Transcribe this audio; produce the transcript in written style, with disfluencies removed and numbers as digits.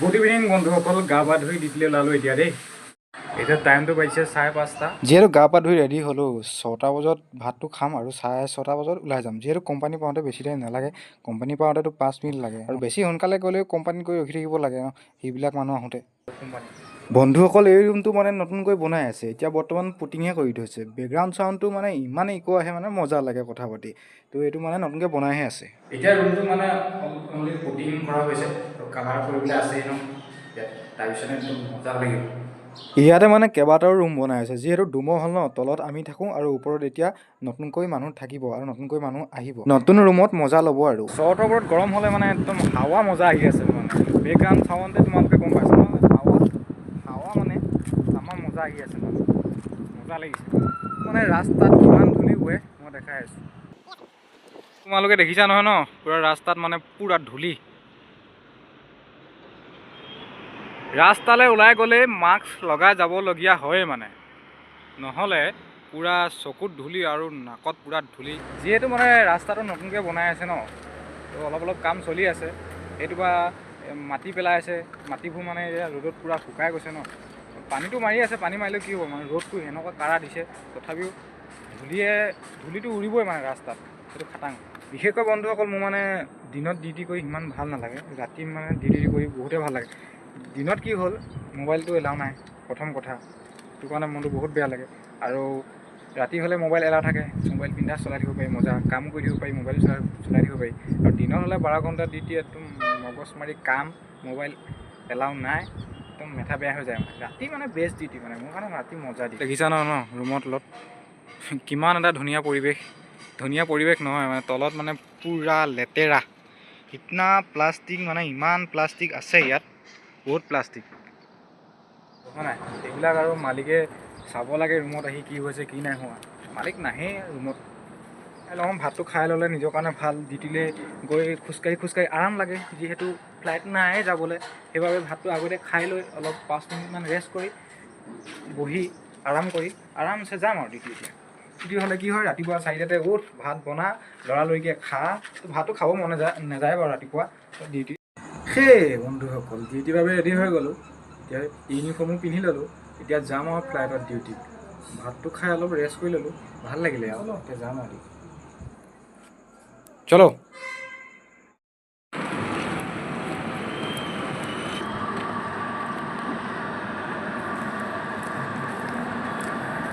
Good evening বন্ধুসকল, গা পা ধুই ডিউটিলৈ ওলালোঁ এতিয়া দেই। এতিয়া টাইমটো বাজিছে 5:30। যিহেতু গা পা ধুই ৰেডি হ'লোঁ, 6টা বজাত ভাতটো খাম আৰু 6:30 বজাত ওলাই যাম। যিহেতু কোম্পানী পাওঁতে বেছি টাইম নালাগে, কোম্পানী পাওঁতেতো 5 মিনিট লাগে আৰু বেছি সোনকালে গ'লেও কোম্পানীত গৈ ৰখি থাকিব লাগে সেইবিলাক মানুহ আহোঁতে। বন্ধুসকল, এই ৰুমটো মানে নতুনকৈ বনাই আছে, এতিয়া বৰ্তমান পুটিঙহে কৰি থৈছে। বেকগ্ৰাউণ্ড চাউণ্ডটো মানে ইমান ইকো আহে, মানে মজা লাগে কথা পাতি। তো এইটো মানে নতুনকৈ বনাইহে আছে। এতিয়া ৰুমটো মানে অনলি পুটিং কৰা হৈছে, কাভাৰ কৰিবলৈ আছেই ন। তাৰপিছতে একদম মজা লাগিব। ইয়াতে মানে কেইবাটাও ৰুম বনাই আছে, যিহেতু ডুমৰ হ'ল ন। তলত আমি থাকোঁ আৰু ওপৰত এতিয়া নতুনকৈ মানুহ থাকিব আৰু নতুনকৈ মানুহ আহিব। নতুন ৰুমত মজা ল'ব আৰু চৰ্টৰ ওপৰত গৰম হ'লে মানে একদম হাৱা মজা আহি আছে। মানে বেকগ্ৰাউণ্ড চাউণ্ডে তোমালোকে গম পাইছা ন, হাৱা মানে আমাৰ মজা আহি আছে, মানে মজা লাগিছে। মানে ৰাস্তাত কিমান ধূলি উৰে মই দেখাই আছোঁ। তোমালোকে দেখিছা নহয় ন, পূৰা ৰাস্তাত মানে পূৰা ধূলি। ৰাস্তালৈ ওলাই গ'লেই মাস্ক লগাই যাবলগীয়া হয়েই, মানে নহ'লে পূৰা চকুত ধূলি আৰু নাকত পূৰা ধূলি। যিহেতু মানে ৰাস্তাটো নতুনকৈ বনাই আছে ন, তো অলপ কাম চলি আছে। সেইটোপা মাটি পেলাই আছে, মাটিবোৰ মানে এতিয়া ৰ'দত পূৰা শুকাই গৈছে ন। পানীটো মাৰি আছে, পানী মাৰিলেও কি হ'ব, মানে ৰ'দটো সেনেকুৱা কাঢ়া দিছে, তথাপিও ধূলিটো উৰিবই মানে ৰাস্তাত, সেইটো খাটাং। বিশেষকৈ বন্ধুসকল, মোৰ মানে দিনত ডিউটি কৰি সিমান ভাল নালাগে, ৰাতি মানে ডিউটি কৰি বহুতেই ভাল লাগে। দিনত কি হ'ল, মোবাইলটো এলাও নাই প্ৰথম কথা, সেইটো কাৰণে মনটো বহুত বেয়া লাগে। আৰু ৰাতি হ'লে মোবাইল এলাও থাকে, মোবাইল বিন্দাছ চলাই থাকিব পাৰি, মজা কাম কৰি থাকিব পাৰি, মোবাইল চলাই থাকিব পাৰি। আৰু দিনত হ'লে 12 ঘণ্টা ডিউটি, একদম মগজ মাৰি কাম, মোবাইল এলাও নাই, একদম মেথা বেয়া হৈ যায়। মানে ৰাতি মানে বেষ্ট ডিউটি, মানে মোৰ কাৰণে ৰাতি মজা ডিউটি। দেখিছা ন ৰুমৰ তলত কিমান এটা ধুনীয়া পৰিৱেশ নহয়, মানে তলত মানে পূৰা লেতেৰা, ইতনা প্লাষ্টিক, মানে ইমান প্লাষ্টিক আছে ইয়াত, বহুত প্লাষ্টিক হয় নাই। এইবিলাক আৰু মালিকে চাব লাগে ৰুমত আহি কি হৈছে কি নাই হোৱা। মালিক নাহেই ৰুমত। অলপ ভাতটো খাই ল'লে নিজৰ কাৰণে ভাল, ডিউটিলৈ গৈ খোজকাঢ়ি আৰাম লাগে, যিহেতু ফ্লাইট নাই যাবলৈ। সেইবাবে ভাতটো আগতে খাই লৈ অলপ 5 মিনিটমান ৰেষ্ট কৰি বহি আৰামছে যাম আৰু ডিউটি হ'লে কি হয়, ৰাতিপুৱা 4টাতে উঠ, ভাত বনা, লৰালৰিকৈ খা। ভাতটো খাব মন নাযায় বাৰু ৰাতিপুৱা ডিউটি। সেই বন্ধুসকল, ডিউটিৰ বাবে ৰেডি হৈ গ'লোঁ, এতিয়া ইউনিফৰ্মো পিন্ধি ল'লোঁ। এতিয়া যাম আৰু ফ্লাইটত ডিউটি। ভাতটো খাই অলপ ৰেষ্ট কৰি ল'লোঁ, ভাল লাগিলে আৰু এতিয়া যাম আৰু। চলো।